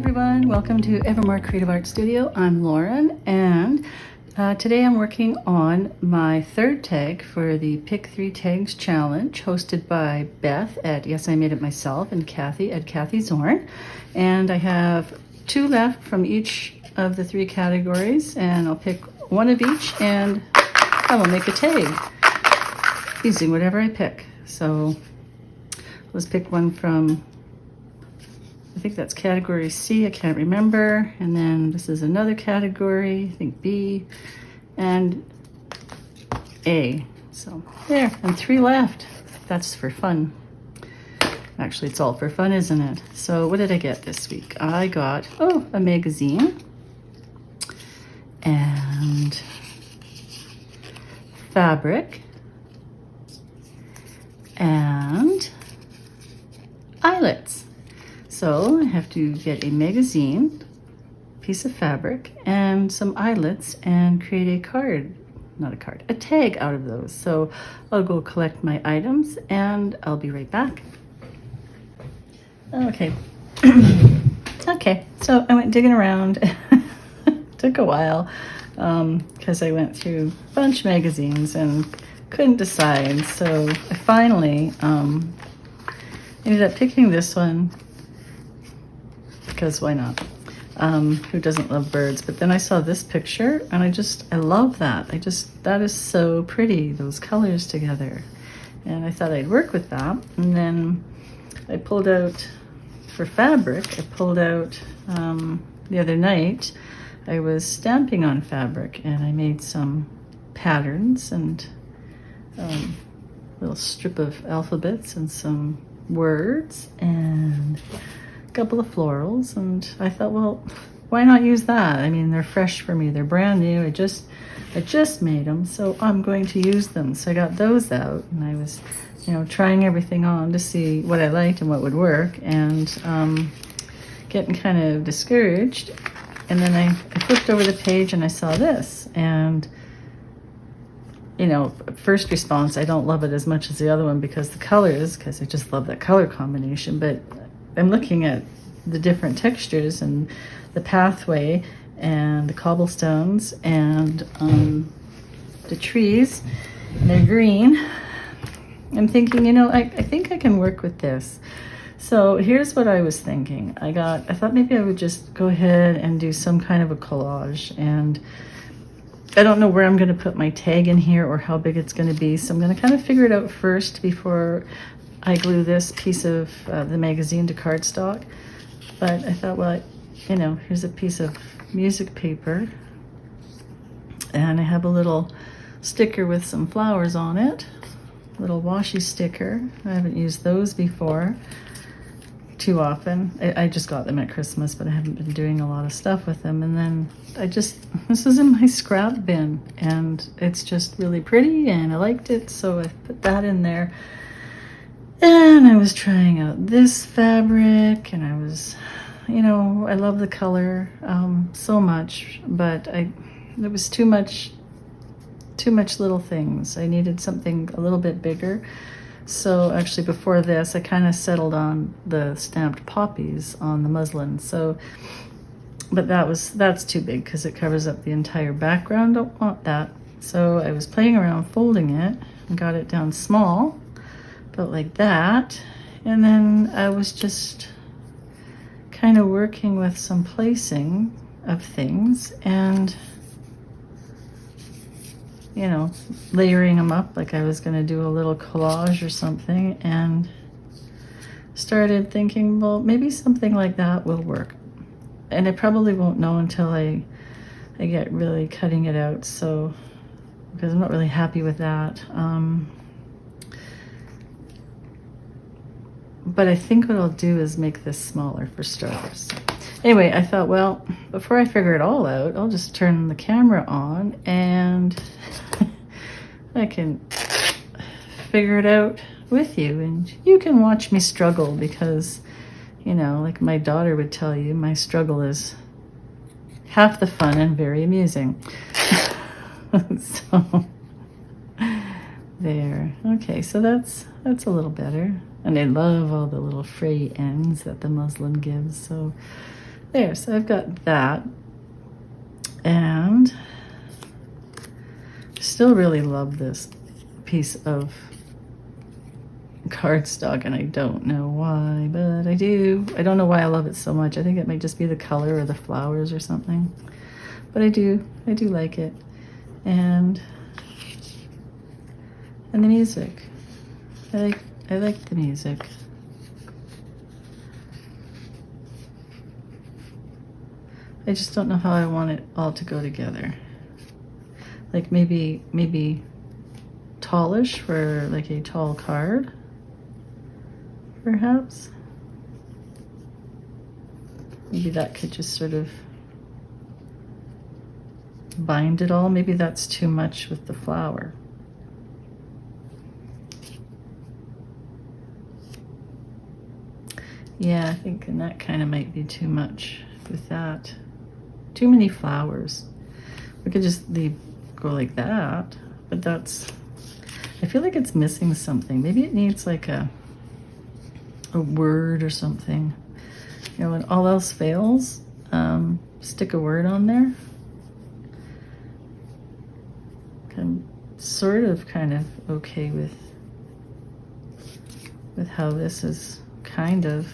everyone, welcome to Evermore Creative Art Studio. I'm Lauren, and today I'm working on my third tag for the Pick 3 Tags Challenge, hosted by Beth at Yes I Made It Myself and Kathy at Kathy Zorn. And I have 2 left from each of the 3 categories, and I'll pick one of each and I will make a tag using whatever I pick. So let's pick one from, I think that's category C, I can't remember. And then this is another category, I think B and A. So there, and 3 left. That's for fun. Actually, it's all for fun, isn't it? So what did I get this week? I got, a magazine and fabric and eyelets. So I have to get a magazine, piece of fabric, and some eyelets and create a card, a tag out of those. So I'll go collect my items and I'll be right back. Okay. Okay, so I went digging around. Took a while because I went through a bunch of magazines and couldn't decide. So I finally ended up picking this one because why not? Who doesn't love birds? But then I saw this picture and I love that. That is so pretty, those colors together. And I thought I'd work with that. And then I pulled out, for fabric, the other night, I was stamping on fabric and I made some patterns and a little strip of alphabets and some words and a couple of florals, and I thought, well, why not use that? I mean, they're fresh for me, they're brand new, I just made them, so I'm going to use them. So I got those out and I was, trying everything on to see what I liked and what would work, and getting kind of discouraged. And then I flipped over the page and I saw this, and first response, I don't love it as much as the other one because I just love that color combination. But I'm looking at the different textures and the pathway and the cobblestones and the trees, and they're green. I'm thinking, I think I can work with this. So here's what I was thinking. I thought maybe I would just go ahead and do some kind of a collage, and I don't know where I'm going to put my tag in here or how big it's going to be. So I'm going to kind of figure it out first before I glue this piece of the magazine to cardstock. But I thought, well, here's a piece of music paper, and I have a little sticker with some flowers on it, a little washi sticker. I haven't used those before too often. I just got them at Christmas, but I haven't been doing a lot of stuff with them. And then this is in my scrap bin, and it's just really pretty and I liked it, so I put that in there. And I was trying out this fabric, and I was, I love the color so much, but there was too much little things. I needed something a little bit bigger. So actually before this, I kind of settled on the stamped poppies on the muslin. So, but that's too big because it covers up the entire background. Don't want that. So I was playing around folding it and got it down small, about like that. And then I was just kind of working with some placing of things and layering them up like I was going to do a little collage or something, and started thinking, well, maybe something like that will work. And I probably won't know until I get really cutting it out, so because I'm not really happy with that. But I think what I'll do is make this smaller for starters. Anyway, I thought, well, before I figure it all out, I'll just turn the camera on and I can figure it out with you, and you can watch me struggle because, like my daughter would tell you, my struggle is half the fun and very amusing. So there. Okay, so that's a little better. And I love all the little fray ends that the muslin gives. So There, so I've got that. And still really love this piece of cardstock, and I don't know why, but I do. I don't know why I love it so much. I think it might just be the color or the flowers or something, but I do like it. And the music. I like the music. I just don't know how I want it all to go together. Like maybe tallish for like a tall card, perhaps. Maybe that could just sort of bind it all. Maybe that's too much with the flower. Yeah, I think that kind of might be too much with that. Too many flowers. We could just go like that, but that's, I feel like it's missing something. Maybe it needs like a word or something. You know, when all else fails, stick a word on there. I'm sort of kind of okay with how this is kind of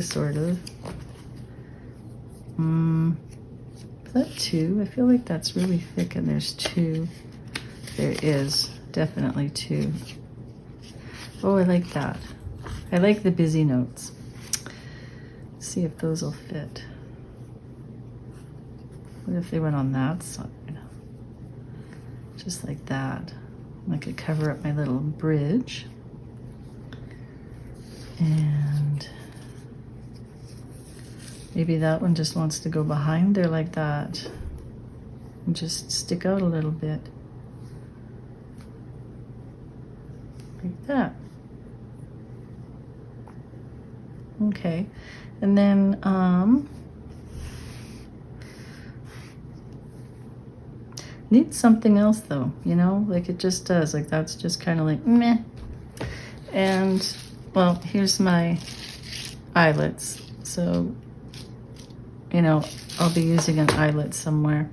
sort of. Is that 2? I feel like that's really thick and there's 2. There is definitely 2. Oh, I like that. I like the busy notes. Let's see if those will fit. What if they went on that side? Just like that. I could cover up my little bridge. And maybe that one just wants to go behind there like that and just stick out a little bit. Like that. Okay. And then needs something else though, you know, like it just does. Like that's just kind of like meh. And well, here's my eyelets. So, you know, I'll be using an eyelet somewhere.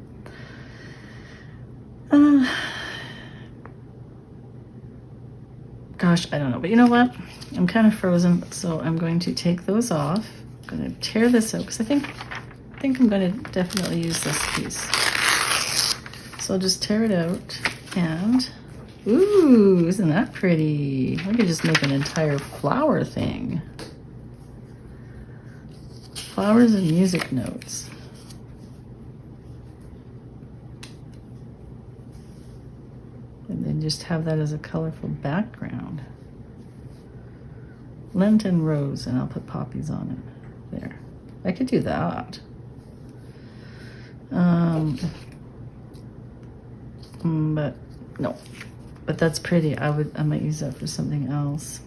Gosh, I don't know, but you know what? I'm kind of frozen, so I'm going to take those off. I'm going to tear this out because I think I'm going to definitely use this piece. So I'll just tear it out and, ooh, isn't that pretty? I could just make an entire flower thing. Flowers and music notes. And then just have that as a colorful background. Lenten rose, and I'll put poppies on it. There. I could do that. But no. But that's pretty. I might use that for something else.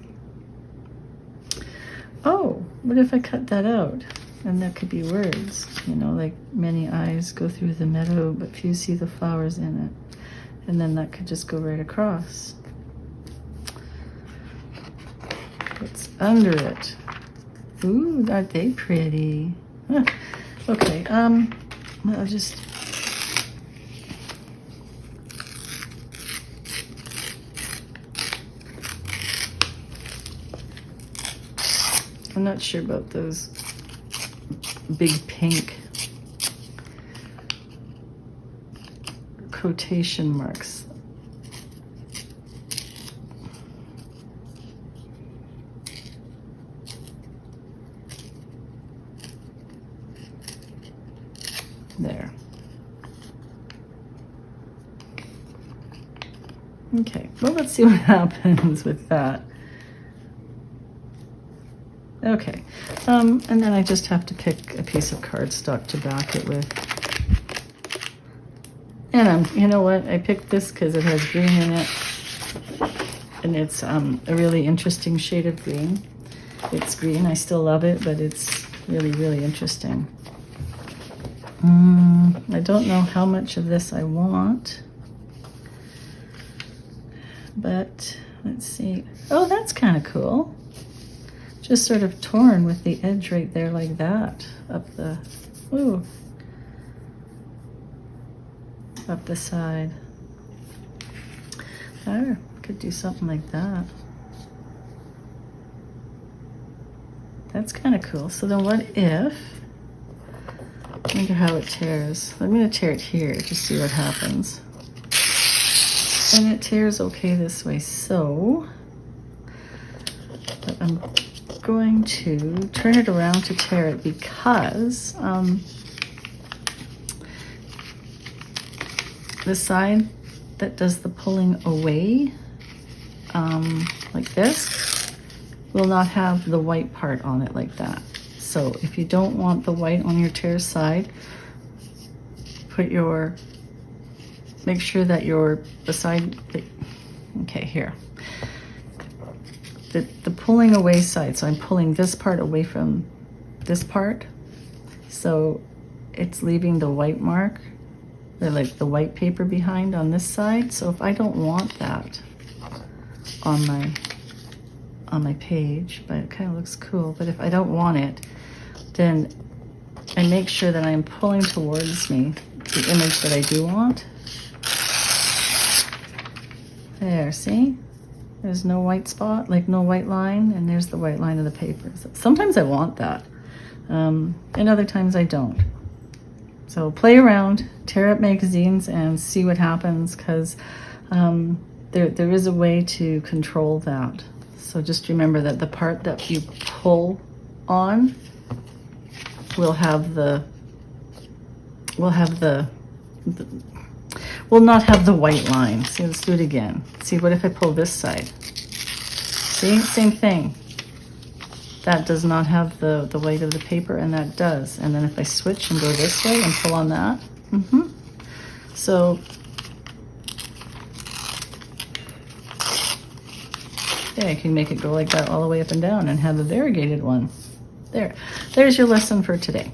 Oh, what if I cut that out? And that could be words, you know, like many eyes go through the meadow, but few see the flowers in it. And then that could just go right across. What's under it? Ooh, aren't they pretty? Huh. Okay, I'll just... I'm not sure about those big pink quotation marks. There. Okay, well, let's see what happens with that. Okay, and then I just have to pick a piece of cardstock to back it with. And you know what? I picked this because it has green in it, and it's a really interesting shade of green. It's green. I still love it, but it's really, really interesting. I don't know how much of this I want, but let's see. Oh, that's kind of cool. just sort of torn with the edge right there like that, up the, ooh, up the side. There, could do something like that. That's kind of cool. So then what if, I wonder how it tears. I'm going to tear it here to see what happens. And it tears okay this way, so but I'm going to turn it around to tear it because the side that does the pulling away, like this, will not have the white part on it like that. So if you don't want the white on your tear side, make sure that okay, here. The pulling away side, so I'm pulling this part away from this part, so it's leaving the white mark, like the white paper behind on this side. So if I don't want that on my page, but it kind of looks cool, but if I don't want it, then I make sure that I'm pulling towards me the image that I do want. There, see? There's no white spot, like no white line, and there's the white line of the paper. So sometimes I want that, and other times I don't. So play around, tear up magazines, and see what happens, because there is a way to control that. So just remember that the part that you pull on will not have the white line. See, let's do it again. See, what if I pull this side? See, same thing. That does not have the white of the paper, and that does. And then if I switch and go this way and pull on that, so yeah, I can make it go like that all the way up and down and have a variegated one. There's your lesson for today.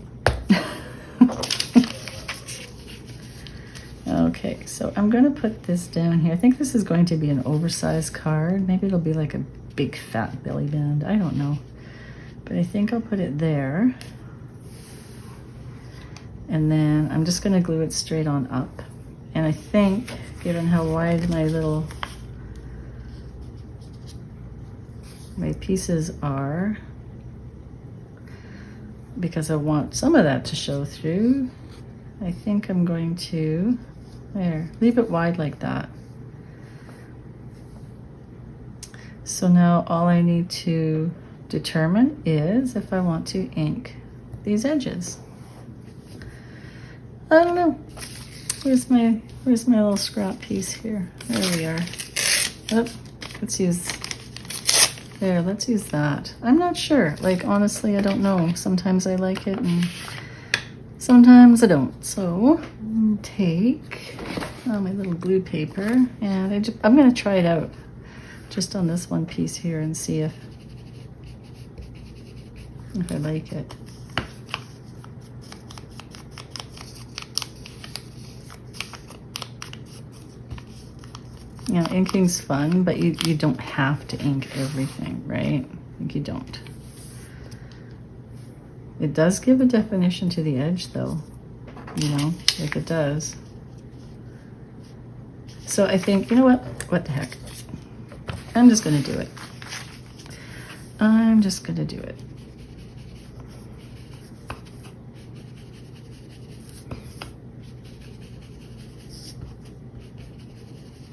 Okay, so I'm going to put this down here. I think this is going to be an oversized card. Maybe it'll be like a big fat belly band. I don't know. But I think I'll put it there. And then I'm just going to glue it straight on up. And I think, given how wide my pieces are, because I want some of that to show through, I think I'm going to, leave it wide like that. So now all I need to determine is if I want to ink these edges. I don't know. Where's my little scrap piece here? There we are. Oh, let's use that. I'm not sure. Like, honestly, I don't know. Sometimes I like it and sometimes I don't. So take my little glue paper, and I'm going to try it out just on this one piece here and see if I like it. You know, inking's fun, but you don't have to ink everything, right? Like, you don't. It does give a definition to the edge, though. You know, like it does. So I think, you know what? What the heck? I'm just going to do it. I'm just going to do it.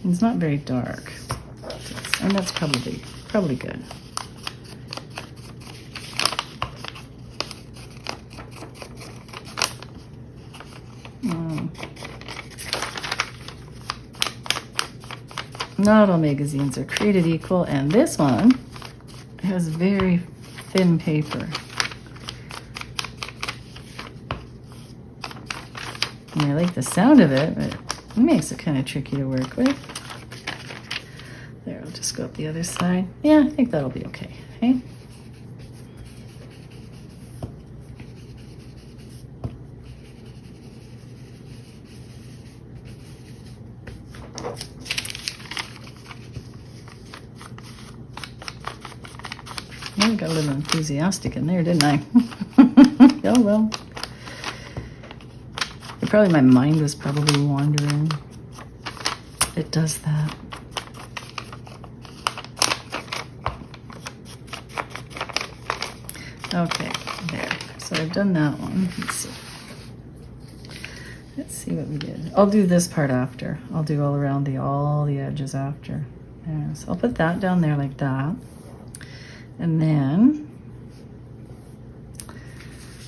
It's not very dark, and that's probably good. Not all magazines are created equal, and this one has very thin paper. And I like the sound of it, but it makes it kind of tricky to work with. There, I'll just go up the other side. Yeah, I think that'll be okay. Okay. I got a little enthusiastic in there, didn't I? Oh well. Probably my mind was probably wandering. It does that. Okay, there. So I've done that one. Let's see. Let's see what we did. I'll do this part after. I'll do all around all the edges after. Yeah, so I'll put that down there like that. And then,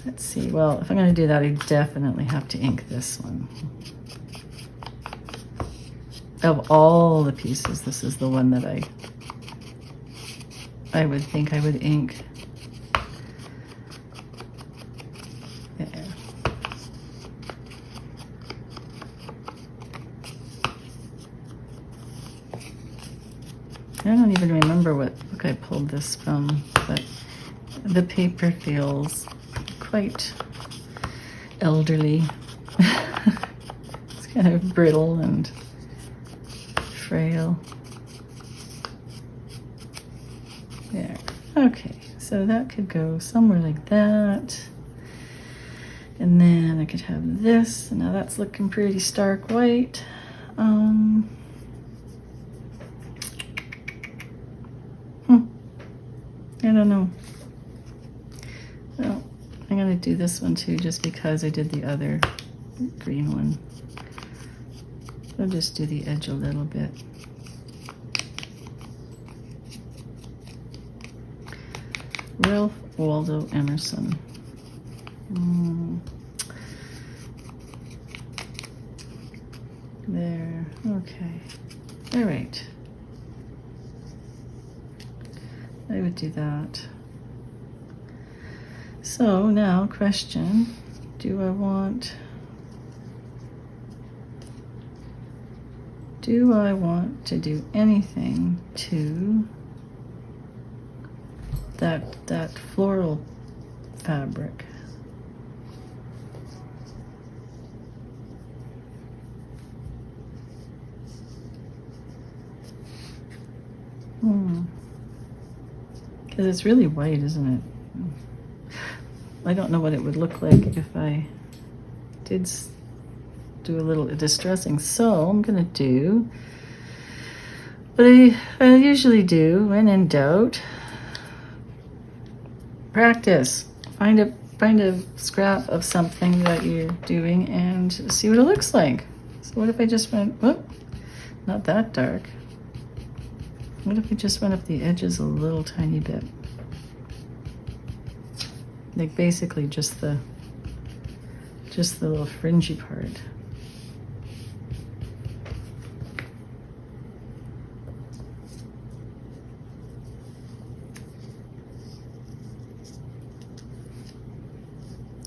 let's see. Well, if I'm going to do that, I definitely have to ink this one. Of all the pieces, this is the one that I would think I would ink. I don't even remember what book I pulled this from, but the paper feels quite elderly. It's kind of brittle and frail. There. Okay, so that could go somewhere like that. And then I could have this. Now that's looking pretty stark white. I don't know. Well, I'm gonna do this one too just because I did the other green one. I'll just do the edge a little bit. Ralph Waldo Emerson. There, okay. All right. I would do that. So now, question, do I want to do anything to that floral fabric? Because it's really white, isn't it? I don't know what it would look like if I did do a little distressing. So I'm gonna do what I usually do when in doubt. Practice. Find a scrap of something that you're doing and see what it looks like. So what if I just went, whoop, not that dark. What if we just went up the edges a little tiny bit? Like basically just the little fringy part.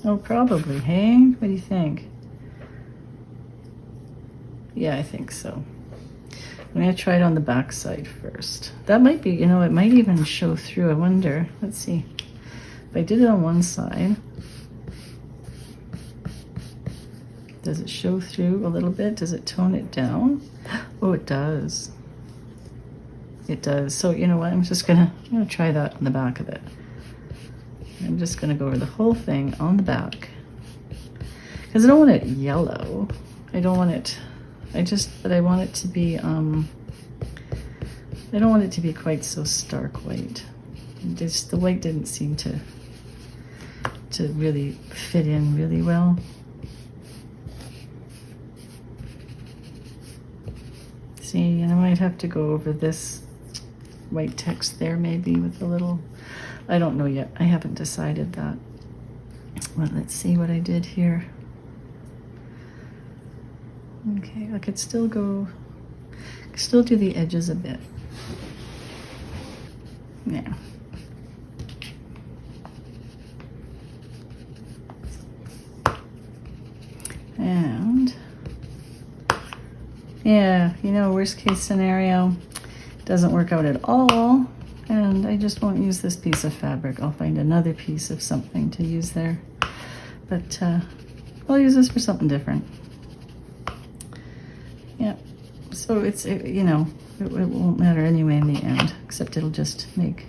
Oh, probably, hey? What do you think? Yeah, I think so. I'm gonna try it on the back side first. That might be, you know, it might even show through. I wonder. Let's see. If I did it on one side, does it show through a little bit? Does it tone it down? Oh, it does. It does. So you know what? I'm gonna try that on the back of it. I'm just gonna go over the whole thing on the back because I don't want it yellow. I don't want it. But I want it to be, I don't want it to be quite so stark white. The white didn't seem to really fit in really well. See, I might have to go over this white text there maybe with a little, I don't know yet. I haven't decided that. Well, let's see what I did here. Okay, I could still do the edges a bit. Yeah. And yeah, you know, worst case scenario, doesn't work out at all, and I just won't use this piece of fabric. I'll find another piece of something to use there. But I'll use this for something different. Yeah, so it won't matter anyway in the end, except it'll just make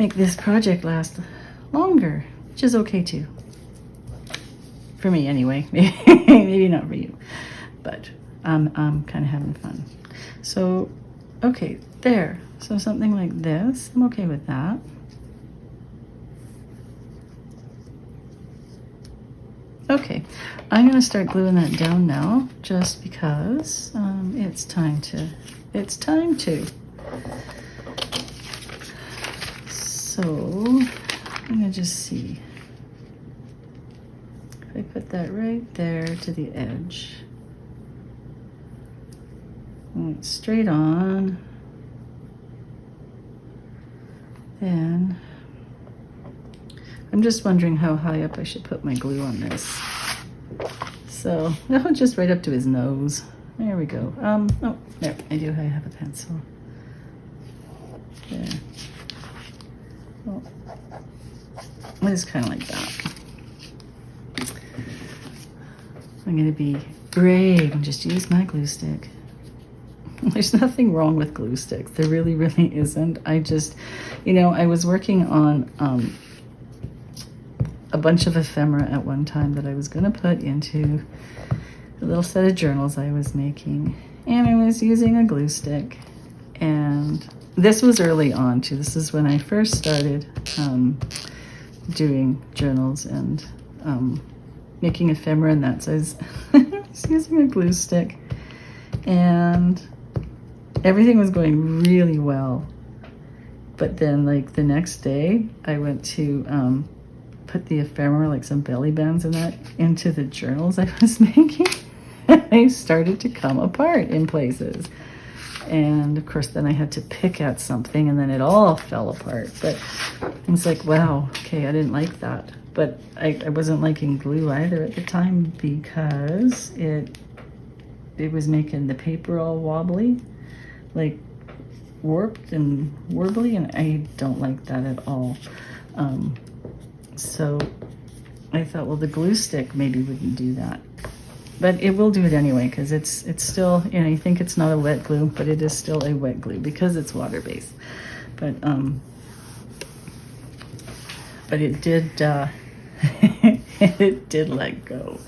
make this project last longer, which is okay too. For me anyway, maybe not for you, but I'm kind of having fun. So, okay, there. So something like this, I'm okay with that. Okay, I'm gonna start gluing that down now, just because it's time to. So, I'm gonna just see. If I put that right there to the edge. And it's straight on. Then, I'm just wondering how high up I should put my glue on this. So, no, just right up to his nose. There we go. Oh, there, I have a pencil. There. Oh, it's kind of like that. I'm gonna be brave and just use my glue stick. There's nothing wrong with glue sticks. There really, really isn't. I just, I was working on a bunch of ephemera at one time that I was gonna put into a little set of journals I was making. And I was using a glue stick. And this was early on too. This is when I first started doing journals and making ephemera and that. So I was using a glue stick. And everything was going really well. But then like the next day, I went to put the ephemera, like some belly bands and that, into the journals I was making. And they started to come apart in places. And of course, then I had to pick at something and then it all fell apart. But it's like, wow, okay, I didn't like that. But I wasn't liking glue either at the time because it was making the paper all wobbly, like warped and warbly, and I don't like that at all. So I thought, well, the glue stick maybe wouldn't do that. But it will do it anyway, because it's still, you think it's not a wet glue, but it is still a wet glue because it's water-based. But it did, it did let go.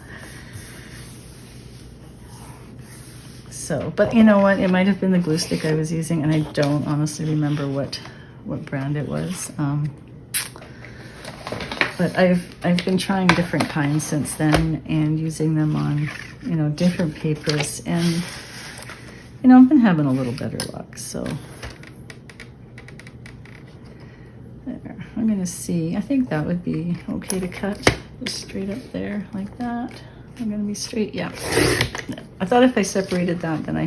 So, but you know what? It might have been the glue stick I was using, and I don't honestly remember what brand it was. But I've been trying different kinds since then and using them on, different papers, and I've been having a little better luck. So there, I'm gonna see. I think that would be okay to cut just straight up there like that. I'm gonna be straight. Yeah. I thought if I separated that, then I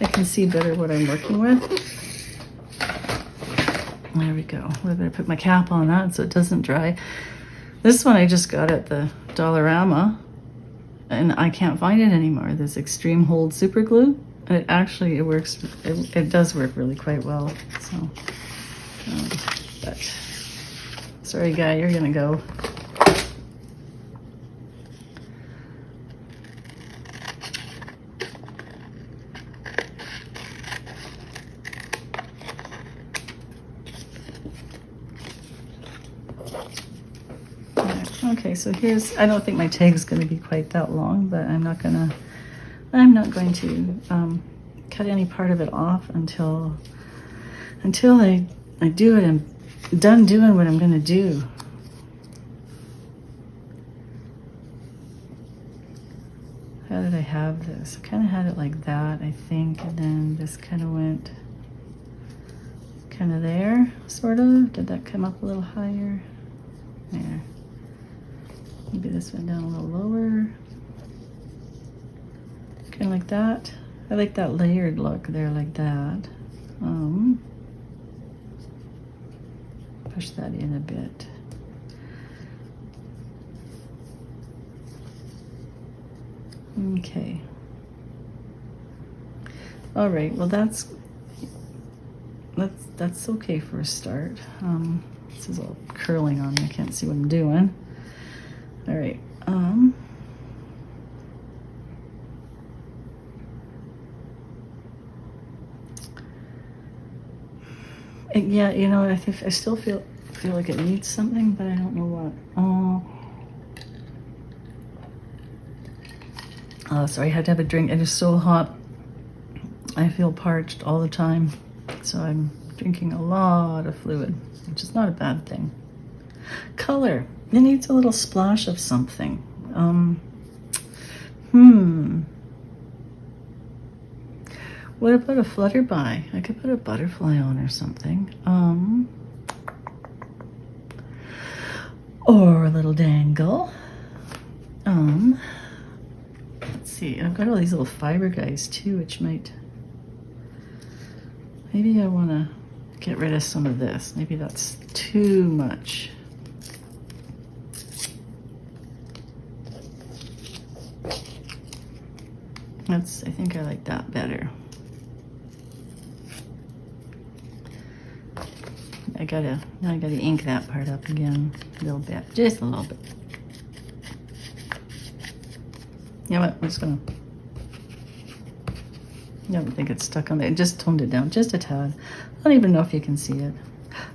can see better what I'm working with. There we go. I better put my cap on that so it doesn't dry. This one I just got at the Dollarama, and I can't find it anymore. This Extreme Hold Super Glue. It works. It does work really quite well. So, but sorry, guy, you're gonna go. Okay, so I don't think my tag is going to be quite that long, but I'm not going to cut any part of it off until I do it and done doing what I'm going to do. How did I have this? I kind of had it like that, I think, and then this kind of went kind of there, sort of. Did that come up a little higher? There. Maybe this went down a little lower. Kind of like that. I like that layered look there, like that. Push that in a bit. Okay. All right, well that's okay for a start. This is all curling on me. I can't see what I'm doing. All right. Yeah, you know, I still feel like it needs something, but I don't know what. Oh, sorry, I had to have a drink. It is so hot. I feel parched all the time, so I'm drinking a lot of fluid, which is not a bad thing. Color. It needs a little splash of something. What about a flutterby? I could put a butterfly on or something. Or a little dangle. Let's see. I've got all these little fiber guys too, which might. Maybe I want to get rid of some of this. Maybe that's too much. I think I like that better. I gotta ink that part up again a little bit, just a little bit. You know what, I'm just gonna, I don't think it's stuck on there. Just toned it down just a tad. I don't even know if you can see it.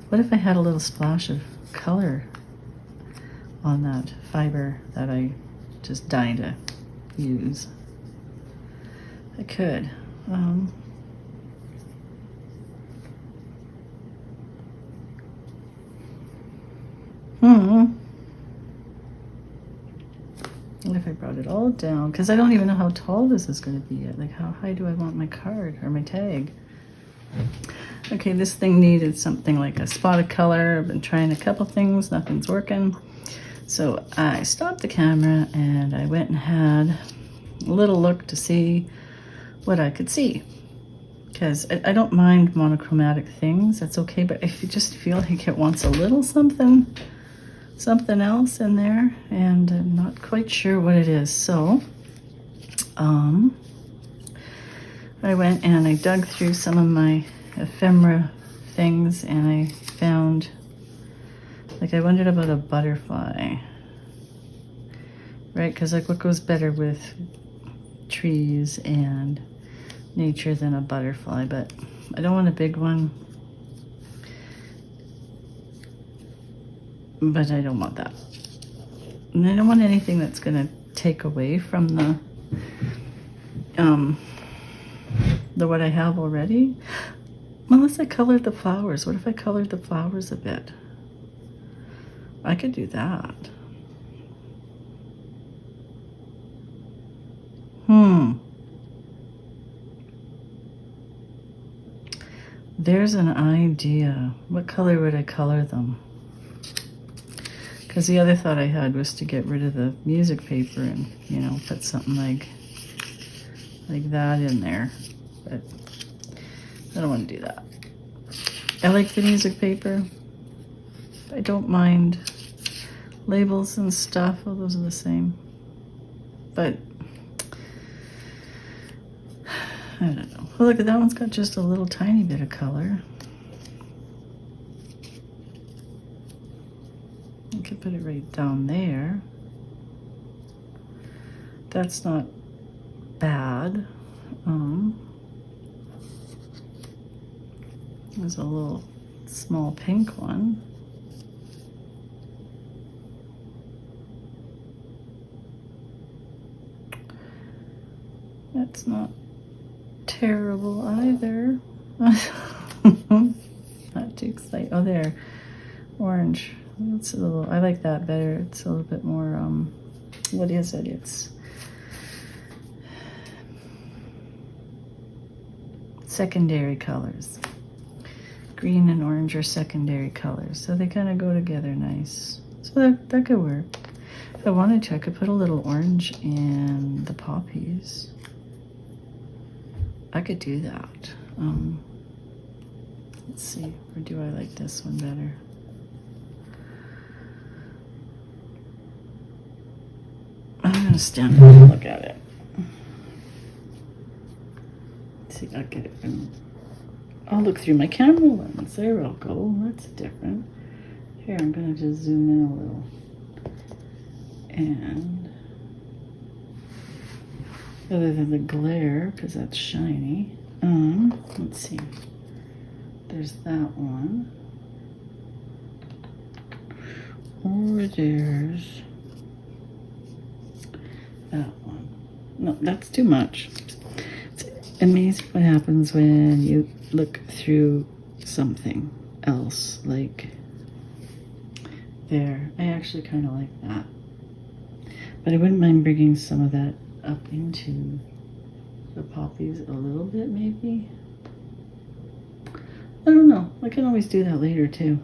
What if I had a little splash of color on that fiber that I just dying to use? I could. What if I brought it all down? Because I don't even know how tall this is going to be yet. Like, how high do I want my card or my tag? Okay, this thing needed something like a spot of color. I've been trying a couple things. Nothing's working. So I stopped the camera and I went and had a little look to see what I could see. Because I don't mind monochromatic things. That's okay. But if you just feel like it wants a little something else in there, and I'm not quite sure what it is. So I went and I dug through some of my ephemera things, and I found, like, I wondered about a butterfly, right? Because like, what goes better with trees and nature than a butterfly? But I don't want a big one, but I don't want that. And I don't want anything that's gonna take away from the what I have already. Unless I colored the flowers. What if I colored the flowers a bit? I could do that. There's an idea. What color would I color them? Because the other thought I had was to get rid of the music paper and, you know, put something like that in there. But I don't want to do that. I like the music paper. I don't mind labels and stuff. Oh, those are the same. But I don't know. Well, look, that one's got just a little tiny bit of color. I could put it right down there. That's not bad. There's a little small pink one. That's not terrible either. Not too excited. Oh, there. Orange. It's a little, I like that better. It's a little bit more, what is it? It's secondary colors. Green and orange are secondary colors. So they kind of go together nice. So that could work. If I wanted to, I could put a little orange in the poppies. I could do that. Let's see, or do I like this one better? I'm gonna stand up and look at it. Let's see, I'll get it from, I'll look through my camera lens. There we'll go. That's different. Here, I'm gonna just zoom in a little. And other than the glare, because that's shiny. Let's see. there's that one. Or there's that one. No, that's too much. It's amazing what happens when you look through something else. Like there. I actually kind of like that. But I wouldn't mind bringing some of that up into the poppies a little bit, maybe. I don't know. I can always do that later too.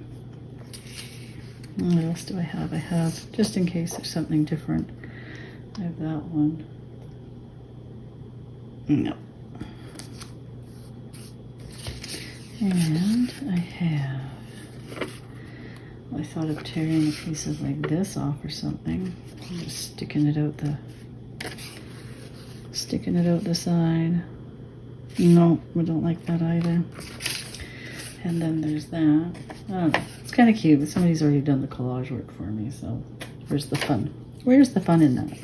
What else do I have? I have, just in case there's something different, I have that one. No. And I have, I thought of tearing a piece of like this off or something. I'm just sticking it out the side. No, I don't like that either. And then there's that. I don't know. It's kind of cute, but somebody's already done the collage work for me, so where's the fun? Where's the fun in that?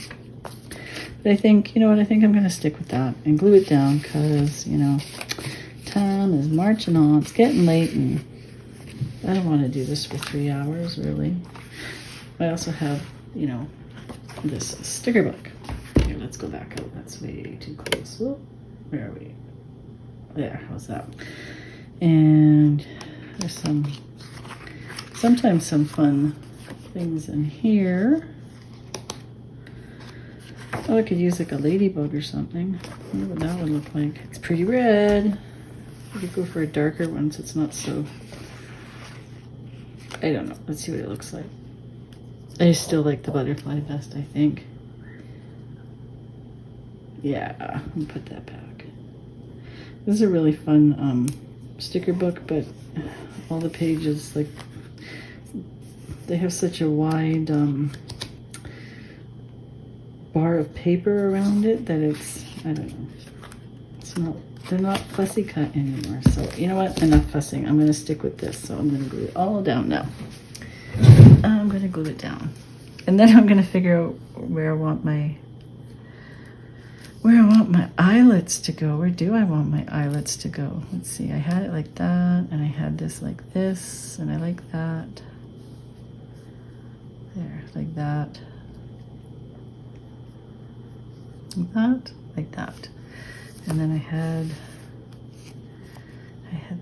But I think, you know what, I think I'm going to stick with that and glue it down because, you know, time is marching on. It's getting late and I don't want to do this for 3 hours, really. I also have, you know, this sticker book. Here, let's go back out. That's way too close. Whoop. Where are we? There, how's that? And there's sometimes some fun things in here. Oh, I could use like a ladybug or something. I wonder what that would look like. It's pretty red. I could go for a darker one so it's not so... I don't know. Let's see what it looks like. I still like the butterfly vest, I think. Yeah, I'll put that back. This is a really fun sticker book, but all the pages, like, they have such a wide bar of paper around it that it's, I don't know, it's not, they're not fussy cut anymore. So you know what, enough fussing. I'm going to stick with this. So I'm going to glue it all down now. I'm going to glue it down. And then I'm going to figure out where I want my eyelets to go. Where do I want my eyelets to go? Let's see, I had it like that, and I had this like this, and I like that. There, like that. Like that, like that. And then I had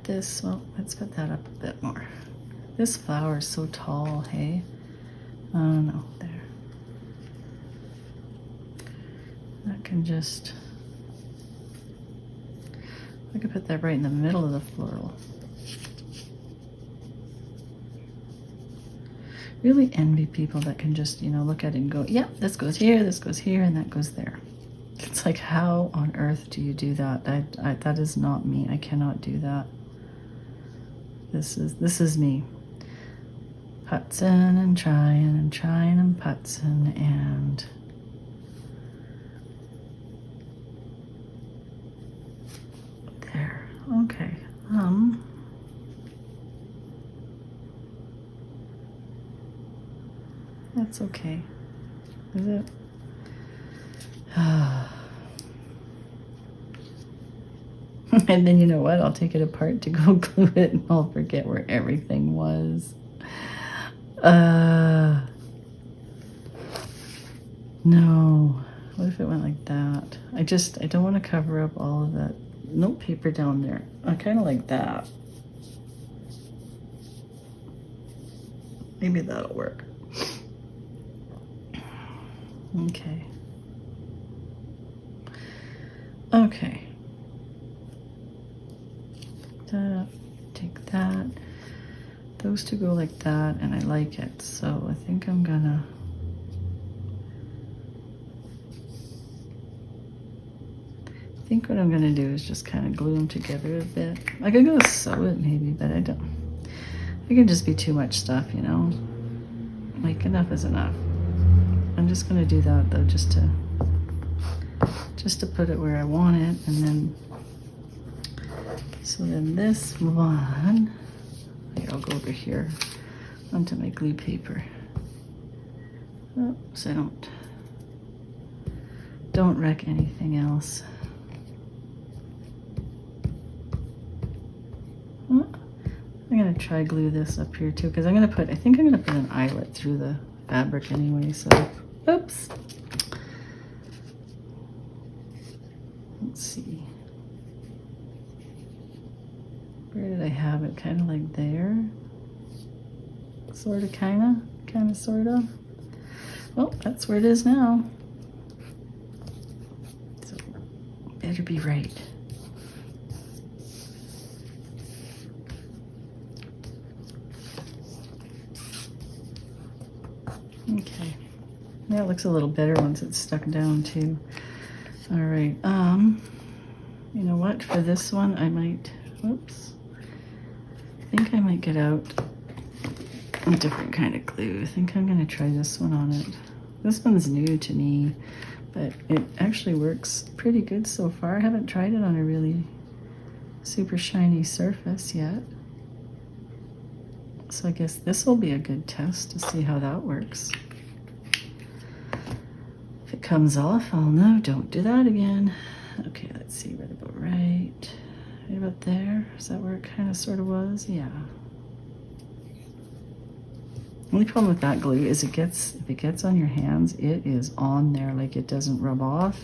this. Well, let's put that up a bit more. This flower is so tall, hey? I don't know, there. That can just, I could put that right in the middle of the floral. Really envy people that can just, you know, look at it and go, yeah, this goes here, and that goes there. It's like, how on earth do you do that? That is not me. I cannot do that. This is me. Putzing and trying and putzing and there. Okay. That's okay. Is it? And then you know what? I'll take it apart to go glue it and I'll forget where everything was. No. What if it went like that? I don't want to cover up all of that note paper down there. I kind of like that. Maybe that'll work. Okay. Okay. Take that. Those two go like that, and I like it. So I think I'm gonna. I think what I'm gonna do is just kind of glue them together a bit. I could go sew it maybe, but I don't. It can just be too much stuff, you know. Like, enough is enough. I'm just gonna do that though, just to put it where I want it, and then. So then this one, I'll go over here onto my glue paper. Oops, I don't wreck anything else. try glue this up here too, because I think I'm gonna put an eyelet through the fabric anyway, so, oops. Let's see. Where did I have it? Kind of like there? Sort of, kind of, sort of. Well, that's where it is now. So, better be right. Okay. That looks a little better once it's stuck down too. All right. You know what? For this one, I might, whoops. I think I might get out a different kind of glue. I think I'm gonna try this one on it. This one's new to me, but it actually works pretty good so far. I haven't tried it on a really super shiny surface yet. So I guess this will be a good test to see how that works. If it comes off, I'll know, don't do that again. Okay, let's see, right about there. Is that where it kind of sort of was? Yeah. Only problem with that glue is if it gets on your hands, it is on there, like it doesn't rub off.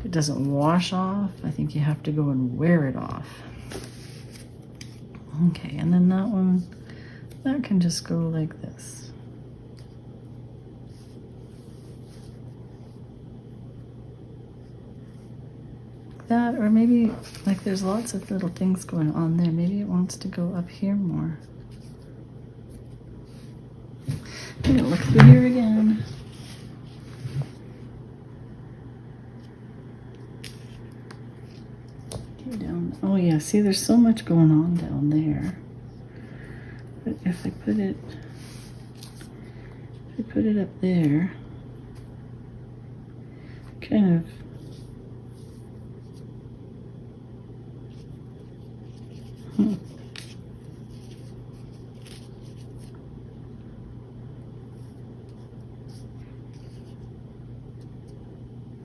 It doesn't wash off. I think you have to go and wear it off. Okay, and then that one, that can just go like this. That, or maybe, like there's lots of little things going on there. Maybe it wants to go up here more. I'm gonna look through here again. Okay, down. Oh yeah, see there's so much going on down there. But if I put it up there, kind of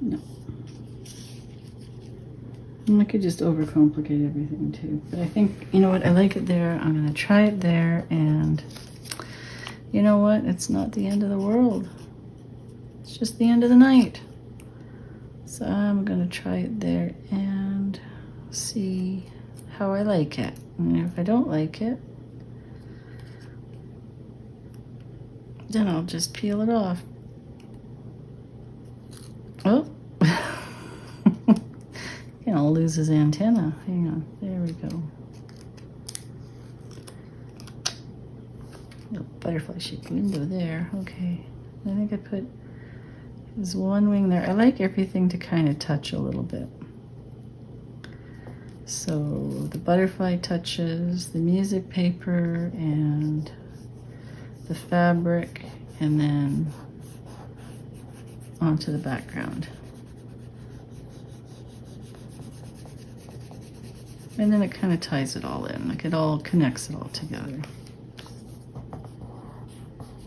no. And I could just overcomplicate everything too. But I think, you know what, I like it there. I'm gonna try it there, and you know what? It's not the end of the world. It's just the end of the night. So I'm gonna try it there and see how I like it. And if I don't like it, then I'll just peel it off. Oh, I'll lose his antenna. Hang on, there we go. Little butterfly shaped window there. Okay, I think I put his one wing there. I like everything to kind of touch a little bit. So the butterfly touches the music paper and the fabric, and then onto the background. And then it kind of ties it all in, like it all connects it all together.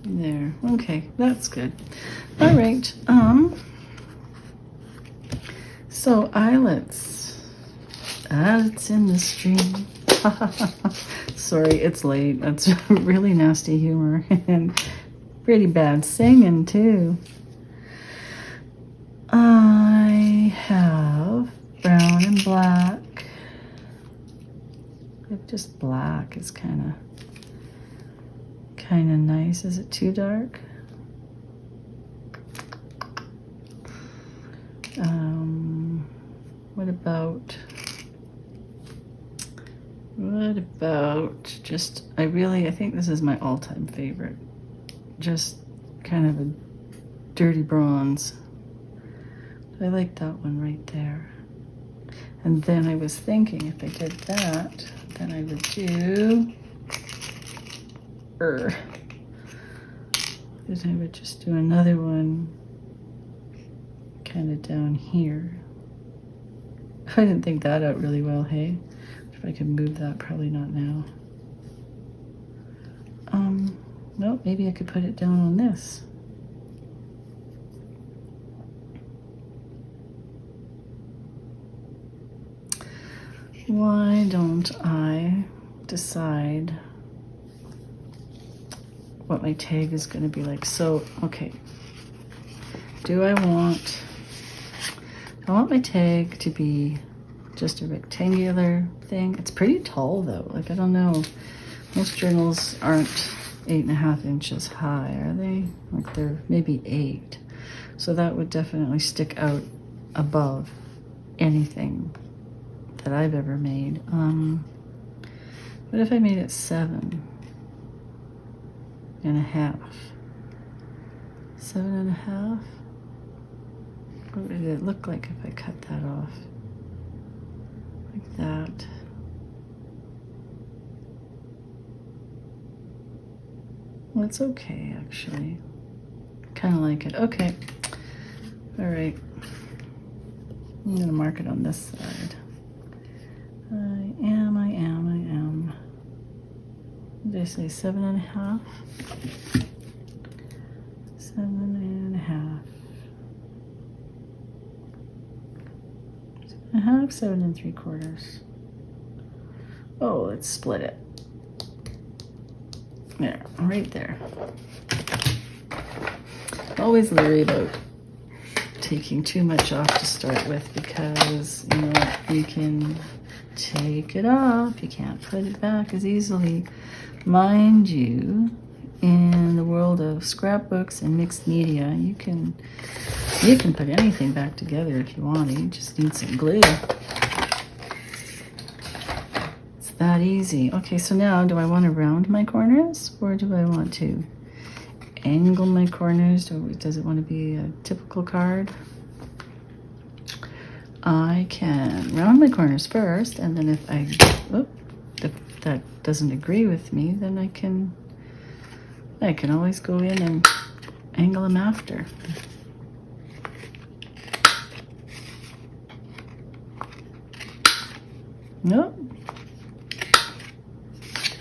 There, okay, that's good. All right, so eyelets. It's in the stream. Sorry, it's late. That's really nasty humor and pretty bad singing too. I have brown and black. Just black is kind of nice. Is it too dark? What about just, I think this is my all-time favorite. Just kind of a dirty bronze. I like that one right there. And then I was thinking if I did that, then I would do, then I would just do another one kind of down here. I didn't think that out really well, hey? If I could move that, probably not now. No, maybe I could put it down on this. Why don't I decide what my tag is going to be like. So, okay. Do I want my tag to be just a rectangular thing? It's pretty tall though. Like, I don't know. Most journals aren't 8.5 inches high, are they? Like, they're maybe 8. So that would definitely stick out above anything that I've ever made. What if I made it 7.5? 7.5? What would it look like if I cut that off? Like that. Well, it's okay, actually. Kind of like it. Okay. All right. I'm going to mark it on this side. I am. What did I say? 7.5? 7.5. 7.5, 7 3/4. Oh, let's split it. There, right there. Always leery about taking too much off to start with, because you know you can take it off, you can't put it back as easily. Mind you, in the world of scrapbooks and mixed media, you can put anything back together if you want. You just need some glue. It's that easy. Okay, so now do I want to round my corners, or do I want to angle my corners? Or does it want to be a typical card? I can round my corners first, and then if that doesn't agree with me, then I can always go in and angle them after. Nope.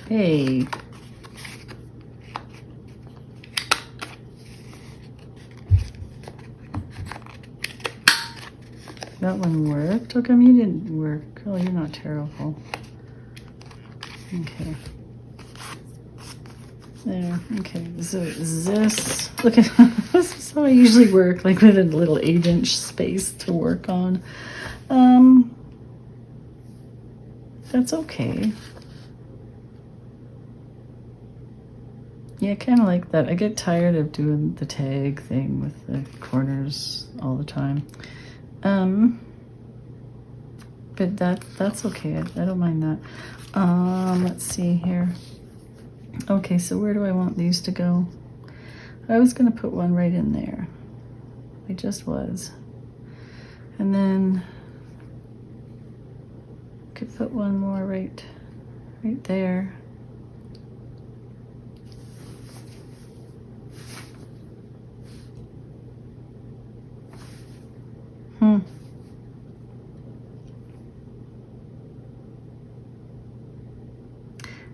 Hey. That one worked. How come you didn't work? Oh, you're not terrible. Okay. There. Okay. So is this? Look at this is how I usually work, like with a little 8-inch space to work on. That's okay. Yeah, kind of like that. I get tired of doing the tag thing with the corners all the time. But that's okay. I don't mind that. Let's see here. Okay, so where do I want these to go? I was gonna put one right in there. I just was. And then could put one more right there. I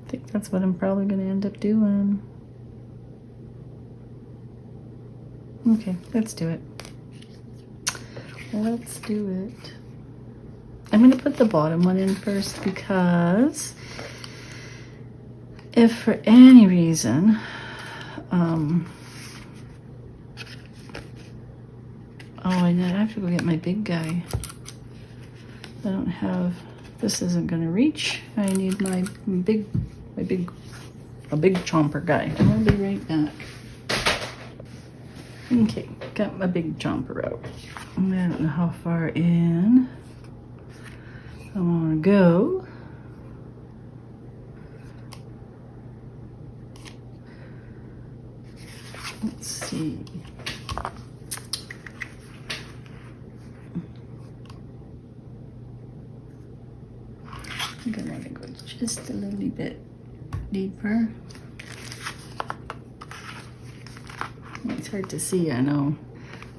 think that's what I'm probably going to end up doing. Okay, let's do it. Let's do it. I'm going to put the bottom one in first, because if for any reason I have to go get my big guy. I don't have, this isn't gonna reach. I need my big chomper guy. I'll be right back. Okay, got my big chomper out. I don't know how far in I wanna go. Let's see. I think I want to go just a little bit deeper. It's hard to see, I know.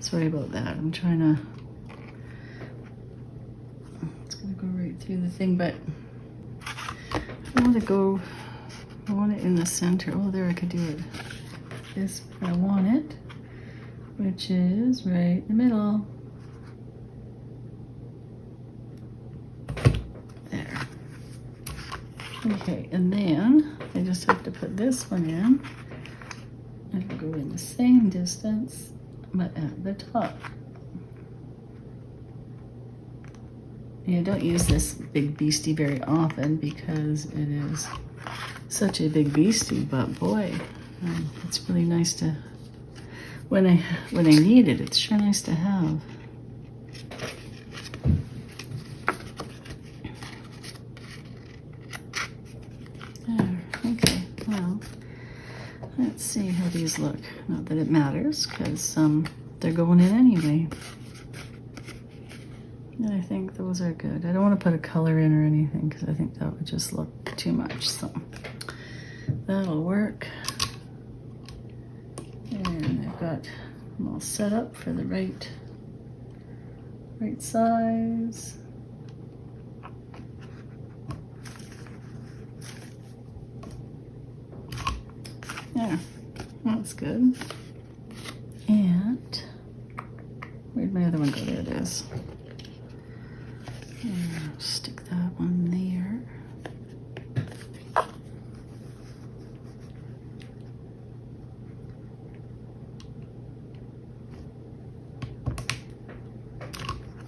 Sorry about that. I'm trying to... It's going to go right through the thing, but I want it in the center. Oh, there, I could do it. This where I want it, which is right in the middle. Okay, and then I just have to put this one in. It'll go in the same distance, but at the top. You don't use this big beastie very often because it is such a big beastie, but boy, it's really nice to, when I need it, it's sure nice to have. There, okay, well, let's see how these look. Not that it matters, because they're going in anyway. And I think those are good. I don't want to put a color in or anything because I think that would just look too much. So that'll work. And I've got them all set up for the right size. Yeah, that's good. And where'd my other one go? There it is. And stick that one there.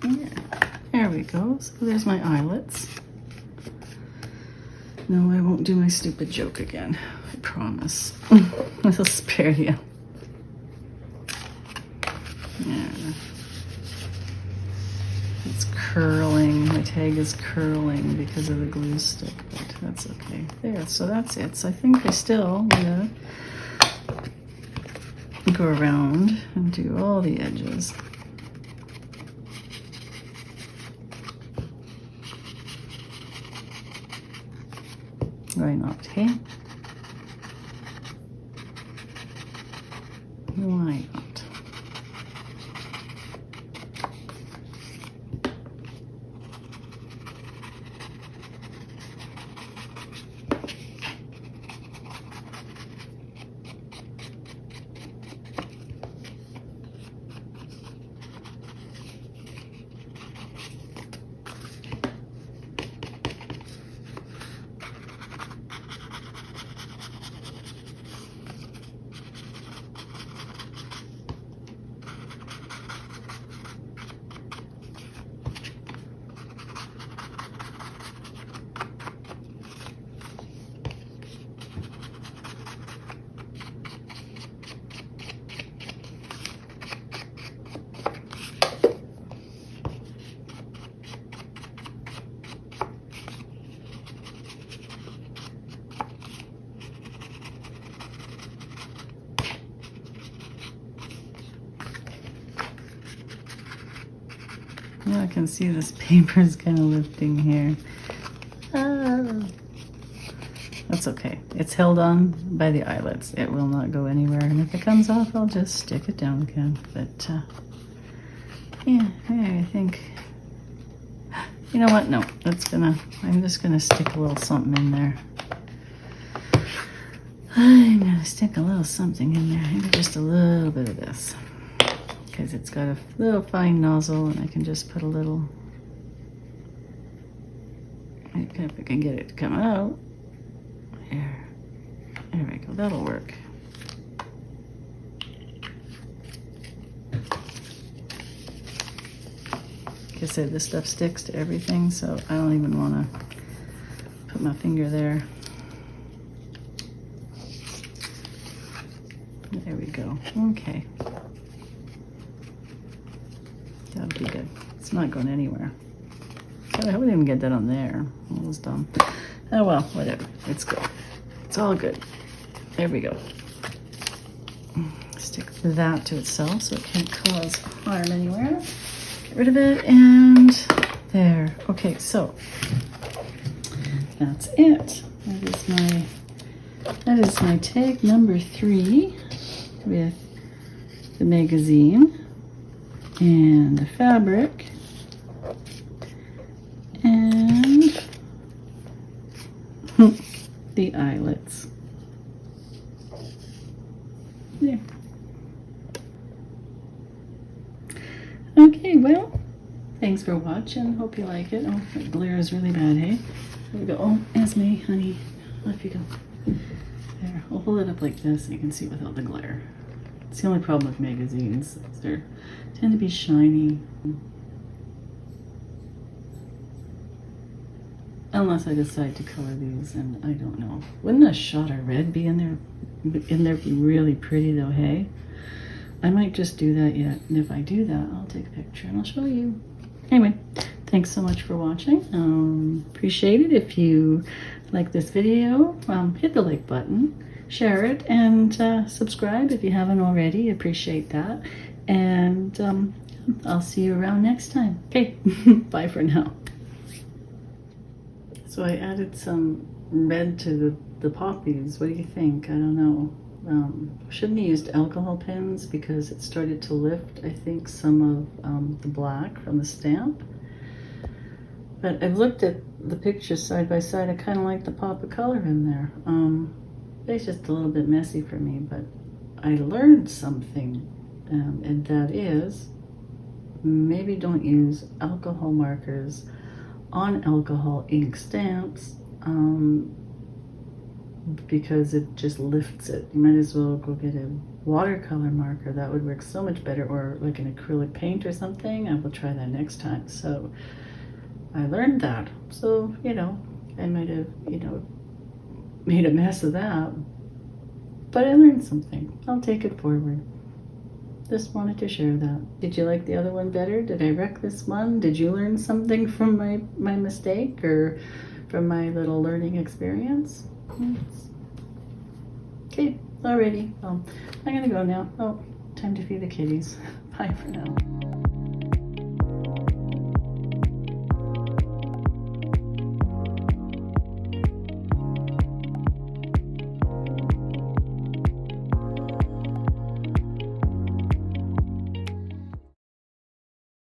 Yeah, there we go. So there's my eyelets. No, I won't do my stupid joke again. I promise. I'll spare you. Yeah. It's curling. My tag is curling because of the glue stick, but that's okay. There, so that's it. So I think I still gonna go around and do all the edges. Why not, hey? Why not? Yeah, I can see this paper is kind of lifting here. That's okay. It's held on by the eyelets. It will not go anywhere. And if it comes off, I'll just stick it down again. But yeah, I think, you know what? No, I'm just gonna stick a little something in there. I'm gonna stick a little something in there. Maybe just a little bit of this. Because it's got a little fine nozzle and I can just put a little, if I can get it to come out. There we go, that'll work. Like I said, this stuff sticks to everything, so I don't even want to put my finger there. There we go, okay. That'll be good. It's not going anywhere. I wouldn't even get that on there. That was dumb. Oh well, whatever. It's good. It's all good. There we go. Stick that to itself so it can't cause harm anywhere. Get rid of it, and there. Okay, so that's it. That is my tag number 3 with the magazine and the fabric and the eyelets. There. Okay, well, thanks for watching. Hope you like it. Oh, that glare is really bad, hey? There we go. Oh, Esme, honey, off you go. There, I'll hold it up like this so you can see without the glare. It's the only problem with magazines. They tend to be shiny. Unless I decide to color these, and I don't know. Wouldn't a shot of red be in there be really pretty though, hey? I might just do that yet. And if I do that, I'll take a picture and I'll show you. Anyway, thanks so much for watching. Appreciate it. If you like this video, hit the like button, share it, and subscribe if you haven't already. Appreciate that. And I'll see you around next time. Okay, bye for now. So I added some red to the poppies. What do you think? I don't know. Shouldn't have used alcohol pens because it started to lift, I think, some of the black from the stamp. But I've looked at the pictures side by side. I kind of like the pop of color in there. It's just a little bit messy for me, but I learned something, and that is maybe don't use alcohol markers on alcohol ink stamps because it just lifts it. You might as well go get a watercolor marker. That would work so much better, or like an acrylic paint or something. I will try that next time. So I learned that. So, you know, I might have, you know, made a mess of that, but I learned something. I'll take it forward. Just wanted to share that. Did you like the other one better? Did I wreck this one? Did you learn something from my mistake or from my little learning experience? Okay, alrighty. Well, I'm gonna go now. Oh, time to feed the kitties. Bye for now.